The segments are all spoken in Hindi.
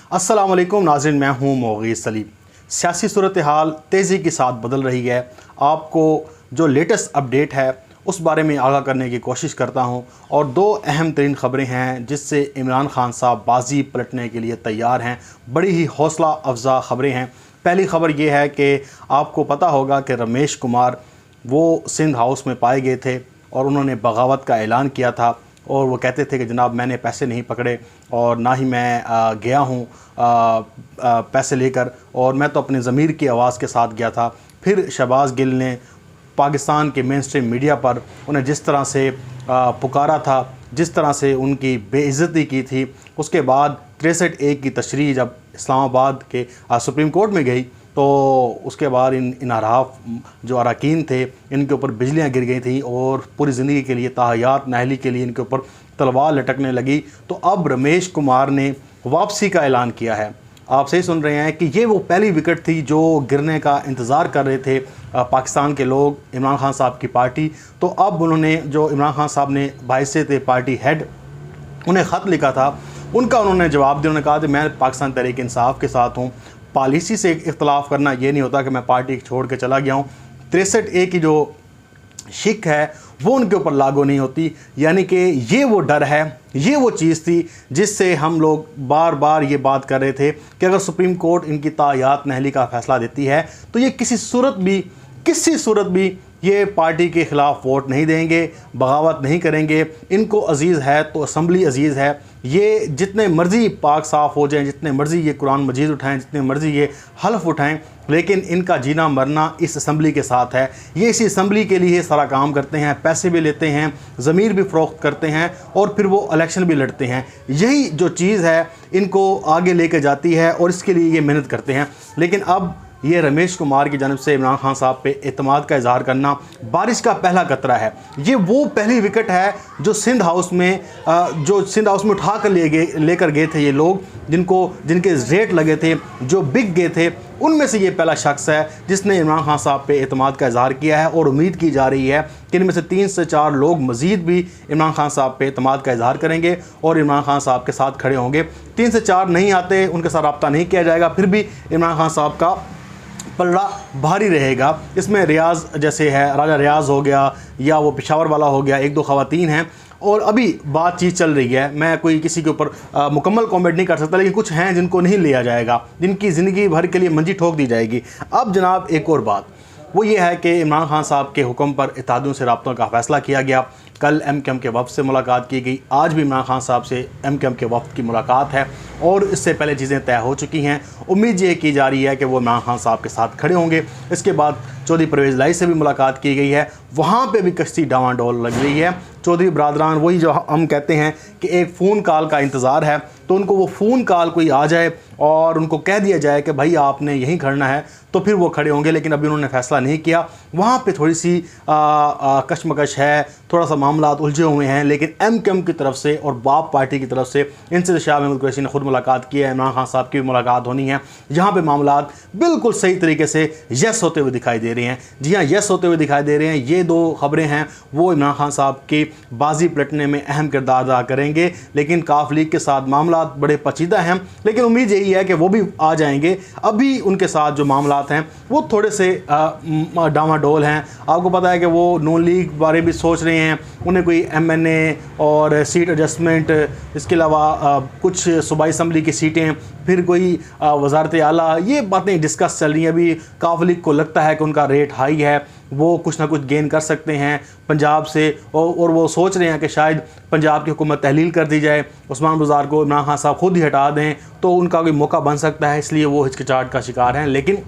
अस्सलाम वालेकुम नाज़रीन, मैं हूँ मोगीज़ सलीम। सियासी सूरत हाल तेज़ी के साथ बदल रही है। आपको जो लेटेस्ट अपडेट है उस बारे में आगाह करने की कोशिश करता हूँ। और दो अहम तरीन ख़बरें हैं जिससे इमरान खान साहब बाजी पलटने के लिए तैयार हैं। बड़ी ही हौसला अफजा ख़बरें हैं। पहली ख़बर यह है कि आपको पता होगा कि रमेश कुमार वो सिंध हाउस में पाए गए थे और उन्होंने बगावत का ऐलान किया था। और वो कहते थे कि जनाब मैंने पैसे नहीं पकड़े और ना ही मैं गया हूँ पैसे लेकर, और मैं तो अपने ज़मीर की आवाज़ के साथ गया था। फिर शहबाज गिल ने पाकिस्तान के मेन स्ट्रीम मीडिया पर उन्हें जिस तरह से पुकारा था, जिस तरह से उनकी बेइज्जती की थी, उसके बाद 63A की तशरीह जब इस्लामाबाद के सुप्रीम कोर्ट में गई तो उसके बाद इन अरहाफ जो अरकान थे इनके ऊपर बिजलियाँ गिर गई थी और पूरी ज़िंदगी के लिए ताहयात नाहली के लिए इनके ऊपर तलवार लटकने लगी। तो अब रमेश कुमार ने वापसी का ऐलान किया है। आप सही सुन रहे हैं कि ये वो पहली विकेट थी जो गिरने का इंतज़ार कर रहे थे पाकिस्तान के लोग, इमरान खान साहब की पार्टी। तो अब उन्होंने जो इमरान खान साहब ने बाइसे पार्टी हेड उन्हें ख़त लिखा था, उनका उन्होंने जवाब दिया। उन्होंने कहा कि मैं पाकिस्तान तहरीक इंसाफ के साथ हूँ। पॉलिसी से इख्तलाफ करना ये नहीं होता कि मैं पार्टी छोड़ के चला गया हूँ। 63A की जो शिक है वो उनके ऊपर लागू नहीं होती। यानी कि ये वो डर है, ये वो चीज़ थी जिससे हम लोग बार बार ये बात कर रहे थे कि अगर सुप्रीम कोर्ट इनकी तायात नहली का फ़ैसला देती है तो ये किसी सूरत भी ये पार्टी के ख़िलाफ़ वोट नहीं देंगे, बगावत नहीं करेंगे। इनको अज़ीज़ है तो असम्बली अज़ीज़ है। ये जितने मर्ज़ी पाक साफ़ हो जाएं, जितने मर्ज़ी ये कुरान मजीद उठाएं, जितने मर्ज़ी ये हल्फ उठाएं, लेकिन इनका जीना मरना इस असम्बली के साथ है। ये इसी असम्बली के लिए सारा काम करते हैं, पैसे भी लेते हैं, ज़मीर भी फ़रोख्त करते हैं और फिर वो इलेक्शन भी लड़ते हैं। यही जो चीज़ है इनको आगे लेके जाती है और इसके लिए ये मेहनत करते हैं। लेकिन अब ये रमेश कुमार की जानिब से इमरान खान साहब पे एतमाद का इजहार करना बारिश का पहला कतरा है। ये वो पहली विकेट है जो सिंध हाउस में उठा कर लेकर गए थे ये लोग, जिनके रेट लगे थे, जो बिक गए थे। उनमें से ये पहला शख्स है जिसने इमरान खान साहब पे एतमाद का इजहार किया है। और उम्मीद की जा रही है कि इनमें से 3 से 4 लोग मज़ीद भी इमरान खान साहब पे एतमाद का इजहार करेंगे और इमरान खान साहब के साथ खड़े होंगे। 3 से 4 नहीं आते, उनके साथ रब्ता नहीं किया जाएगा, फिर भी इमरान खान साहब का पलड़ा भारी रहेगा। इसमें रियाज जैसे है, राजा रियाज हो गया या वो पेशावर वाला हो गया, 1-2 ख़वातीन हैं और अभी बातचीत चल रही है। मैं कोई किसी के ऊपर मुकम्मल कमेंट नहीं कर सकता, लेकिन कुछ हैं जिनको नहीं लिया जाएगा, जिनकी ज़िंदगी भर के लिए मंजी ठोक दी जाएगी। अब जनाब एक और बात वो ये है कि इमरान खान साहब के हुक्म पर इत्तेहादियों से रब्तों का फ़ैसला किया गया। कल MKM के वफ़द से मुलाकात की गई, आज भी इमरान खान साहब से MKM के वफ़द की मुलाकात है और इससे पहले चीज़ें तय हो चुकी हैं। उम्मीद ये की जा रही है कि वो इमरान खान साहब के साथ खड़े होंगे। इसके बाद चौधरी परवेज़ लाई से भी मुलाकात की गई है, वहाँ पे भी कश्ती डावाडोल लग रही है। चौधरी बरादरान वही जो हम कहते हैं कि एक फ़ोन कॉल का इंतज़ार है, तो उनको वो फ़ोन कॉल कोई आ जाए और उनको कह दिया जाए कि भाई आपने यहीं खड़ना है, तो फिर वो खड़े होंगे। लेकिन अभी उन्होंने फ़ैसला नहीं किया। वहाँ पे थोड़ी सी कशमकश है, थोड़ा सा मामला उलझे हुए हैं। लेकिन MKM की तरफ से और बाप पार्टी की तरफ से इनसे शाह महमूद कुरैशी ने खुद मुलाकात की है, इमरान खान साहब की भी मुलाकात होनी है। यहाँ पे मामला बिल्कुल सही तरीके से यस होते हुए दिखाई दे रहे हैं। जी हाँ, यस होते हुए दिखाई दे रहे हैं। ये 2 ख़बरें हैं वो इमरान खान साहब की बाजी पलटने में अहम किरदार अदा करेंगे। लेकिन काफ लीग के साथ मामला बड़े पेचीदा हैं, लेकिन उम्मीद यही है कि वो भी आ जाएंगे। अभी उनके साथ जो मामला हैं वो थोड़े से डामाडोल हैं। आपको पता है कि वो नून लीग बारे भी सोच रहे हैं, उन्हें कोई MNA और सीट एडजस्टमेंट, इसके अलावा कुछ सूबाई असम्बली की सीटें, फिर कोई वजारत आला, ये बातें डिस्कस चल रही हैं। अभी काफ लीग को लगता है कि उनका रेट हाई है, वो कुछ ना कुछ गेन कर सकते हैं पंजाब से, और वो सोच रहे हैं कि शायद पंजाब की हुकूमत तहलील कर दी जाए, उस्मान बुज़ार को इमरान खान साहब खुद ही हटा दें तो उनका कोई मौका बन सकता है। इसलिए वो हिचकिचाहट का शिकार हैं। लेकिन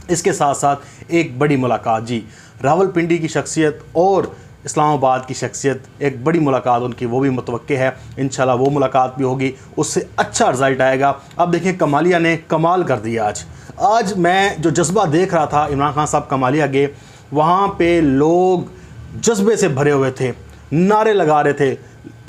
इसके साथ साथ एक बड़ी मुलाकात, जी रावलपिंडी की शख्सियत और इस्लामाबाद की शख्सियत, एक बड़ी मुलाकात उनकी वो भी मुतवक्के है। इंशाल्लाह वो मुलाकात भी होगी, उससे अच्छा रिज़ल्ट आएगा। अब देखिए कमालिया ने कमाल कर दिया। आज मैं जो जज्बा देख रहा था इमरान खान साहब कमालिया गए, वहाँ पे लोग जज्बे से भरे हुए थे, नारे लगा रहे थे,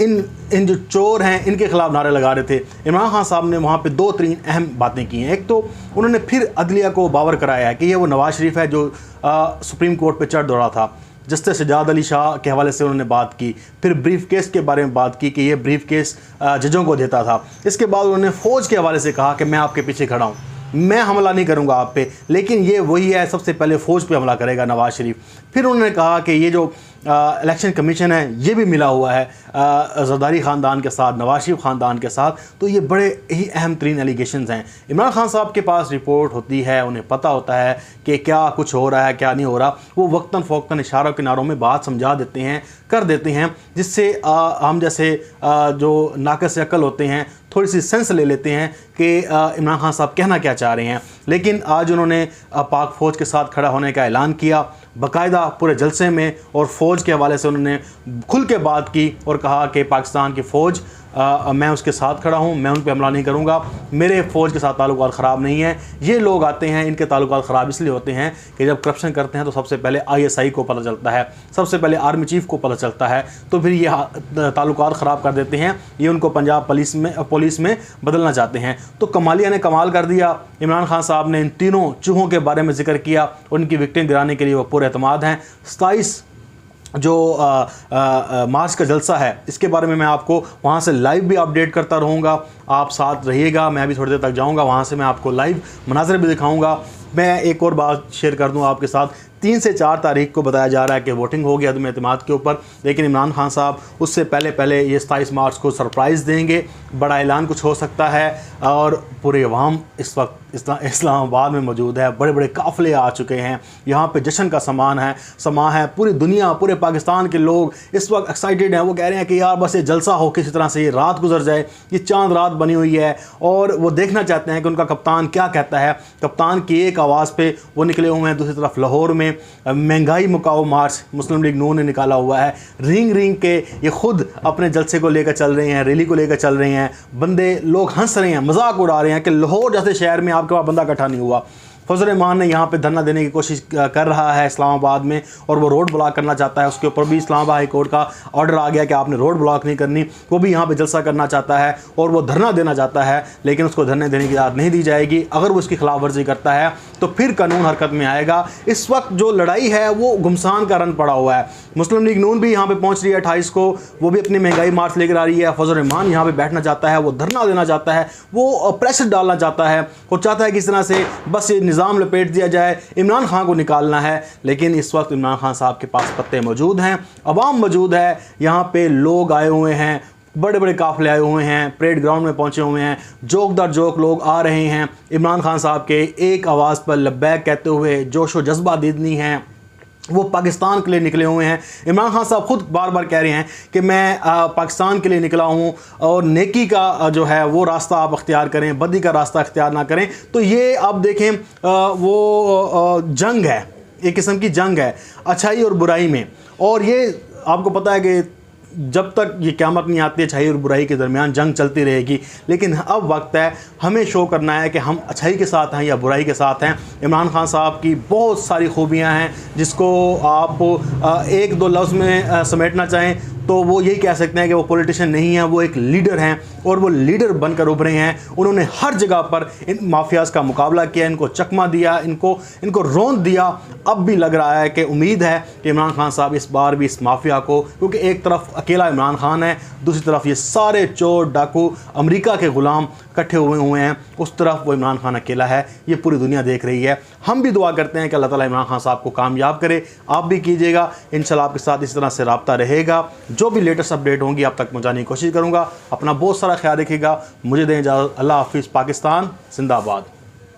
इन जो चोर हैं इनके ख़िलाफ़ नारे लगा रहे थे। इमरान खान साहब ने वहाँ पे 2-3 अहम बातें की हैं। एक तो उन्होंने फिर अदलिया को बावर कराया है कि ये वो नवाज़ शरीफ है जो सुप्रीम कोर्ट पे चढ़ दौड़ा था। जस्टिस सजाद अली शाह के हवाले से उन्होंने बात की, फिर ब्रीफ केस के बारे में बात की कि ये ब्रीफ केस जजों को देता था। इसके बाद उन्होंने फ़ौज के हवाले से कहा कि मैं आपके पीछे खड़ा हूँ, मैं हमला नहीं करूंगा आप पे, लेकिन ये वही है सबसे पहले फ़ौज पे हमला करेगा नवाज़ शरीफ। फिर उन्होंने कहा कि ये जो इलेक्शन कमीशन है ये भी मिला हुआ है ज़रदारी ख़ानदान के साथ, नवाज़ शरीफ ख़ानदान के साथ। तो ये बड़े ही अहम तरीन एलिगेशंस हैं। इमरान खान साहब के पास रिपोर्ट होती है, उन्हें पता होता है कि क्या कुछ हो रहा है क्या नहीं हो रहा। वो वक्तन फ़ौक्तन इशारों किनारों में बात समझा देते हैं, कर देते हैं, जिससे हम जैसे जो नाक़िस अक्ल होते हैं थोड़ी सी सेंस ले लेते हैं कि इमरान खान साहब कहना क्या चाह रहे हैं। लेकिन आज उन्होंने पाक फ़ौज के साथ खड़ा होने का ऐलान किया बाकायदा पूरे जलसे में, और फ़ौज के हवाले से उन्होंने खुल के बात की और कहा कि पाकिस्तान की फ़ौज मैं उसके साथ खड़ा हूँ, मैं उन पर हमला नहीं करूँगा, मेरे फ़ौज के साथ ताल्लुकात ख़राब नहीं है। ये लोग आते हैं, इनके ताल्लुकात ख़राब इसलिए होते हैं कि जब करप्शन करते हैं तो सबसे पहले ISI को पता चलता है, सबसे पहले आर्मी चीफ़ को पता चलता है, तो फिर ये ताल्लुकात ख़राब कर देते हैं। ये उनको पंजाब पुलिस में बदलना चाहते हैं। तो कमालिया ने कमाल कर दिया। इमरान खान साहब ने इन तीनों चूहों के बारे में जिक्र किया, उनकी विक्टिम गिराने के लिए वो पूरे एतमाद हैं। 27 जो मार्च का जलसा है इसके बारे में मैं आपको वहाँ से लाइव भी अपडेट करता रहूँगा, आप साथ रहिएगा। मैं भी थोड़ी देर तक जाऊँगा, वहाँ से मैं आपको लाइव मनाज़र भी दिखाऊँगा। मैं एक और बात शेयर कर दूँ आपके साथ, 3 से 4 तारीख को बताया जा रहा है कि वोटिंग होगी अदम एतमाद के ऊपर, लेकिन इमरान खान साहब उससे पहले ये 27 मार्च को सरप्राइज़ देंगे, बड़ा ऐलान कुछ हो सकता है। और पूरे अवाम इस वक्त इस्लामाबाद में मौजूद है, बड़े बड़े काफ़िले आ चुके हैं, यहाँ पे जश्न का समा है। पूरी दुनिया, पूरे पाकिस्तान के लोग इस वक्त एक्साइटेड हैं। वो कह रहे हैं कि यार बस ये जलसा हो, किसी तरह से ये रात गुजर जाए, ये चांद रात बनी हुई है, और वो देखना चाहते हैं कि उनका कप्तान क्या कहता है। कप्तान की एक आवाज़ पे वो निकले हुए हैं। दूसरी तरफ लाहौर में महंगाई मुकाओ मार्च मुस्लिम लीग नून ने निकाला हुआ है, रिंग के ये खुद अपने जलसे को लेकर चल रहे हैं, रैली को लेकर चल रहे हैं। बंदे लोग हंस रहे हैं, मजाक उड़ा रहे हैं कि लाहौर जैसे शहर में आपके पास बंदा इकट्ठा नहीं हुआ। फजल रहमान ने यहाँ पे धरना देने की कोशिश कर रहा है इस्लामाबाद में, और वो रोड ब्लॉक करना चाहता है। उसके ऊपर भी इस्लामाबाद हाई कोर्ट का ऑर्डर आ गया कि आपने रोड ब्लॉक नहीं करनी। वो भी यहाँ पे जलसा करना चाहता है और वो धरना देना चाहता है, लेकिन उसको धरने देने की इजाज़त नहीं दी जाएगी। अगर वो इसकी खिलाफ वर्जी करता है तो फिर कानून हरकत में आएगा। इस वक्त जो लड़ाई है वो घुमसान का रन पड़ा हुआ है। मुस्लिम लीग नून भी यहाँ पे पहुँच रही है 28 को, वो भी अपनी महंगाई मार्च लेकर आ रही है। फजल रहमान यहाँ पे बैठना चाहता है, वो धरना देना चाहता है, वो प्रेशर डालना चाहता है, वो चाहता है कि इस तरह से बस ये निज़ाम लपेट दिया जाए, इमरान खान को निकालना है। लेकिन इस वक्त इमरान खान साहब के पास पत्ते मौजूद हैं, अवाम मौजूद है, यहाँ पे लोग आए हुए हैं, बड़े बड़े काफ़िले आए हुए हैं, परेड ग्राउंड में पहुँचे हुए हैं, जोक दर जोक लोग आ रहे हैं इमरान खान साहब के एक आवाज़ पर लब्बैक कहते हुए। जोश व जज्बा दीदनी है, वो पाकिस्तान के लिए निकले हुए हैं। इमरान खान साहब खुद बार बार कह रहे हैं कि मैं पाकिस्तान के लिए निकला हूँ, और नेकी का जो है वो रास्ता आप अख्तियार करें, बदी का रास्ता अख्तियार ना करें। तो ये आप देखें वो जंग है, एक किस्म की जंग है अच्छाई और बुराई में। और ये आपको पता है कि जब तक ये क़यामत नहीं आती, अच्छाई और बुराई के दरमियान जंग चलती रहेगी। लेकिन अब वक्त है हमें शो करना है कि हम अच्छाई के साथ हैं या बुराई के साथ हैं। इमरान खान साहब की बहुत सारी खूबियां हैं, जिसको आप एक दो लफ्ज़ में समेटना चाहें तो वो यही कह सकते हैं कि वो पॉलिटिशियन नहीं है, वो एक लीडर हैं, और वो लीडर बनकर उभरे हैं। उन्होंने हर जगह पर इन माफियाज़ का मुकाबला किया, इनको चकमा दिया, इनको रौंद दिया। अब भी लग रहा है कि उम्मीद है कि इमरान खान साहब इस बार भी इस माफिया को, क्योंकि एक तरफ अकेला इमरान खान है, दूसरी तरफ ये सारे चोर डाकू अमेरिका के ग़ुलाम इकट्ठे हुए हैं, उस तरफ वो इमरान खान अकेला है। ये पूरी दुनिया देख रही है। हम भी दुआ करते हैं कि अल्लाह ताला इमरान खान साहब को कामयाब करे। आप भी कीजिएगा, इंशाल्लाह आपके साथ इस तरह से रब्ता रहेगा। जो भी लेटेस्ट अपडेट होंगी आप तक पहुँचाने की कोशिश करूँगा। अपना बहुत सारा ख्याल रखिएगा। मुझे दें इजाज़त। अल्लाह हाफिज़। पाकिस्तान जिंदाबाद।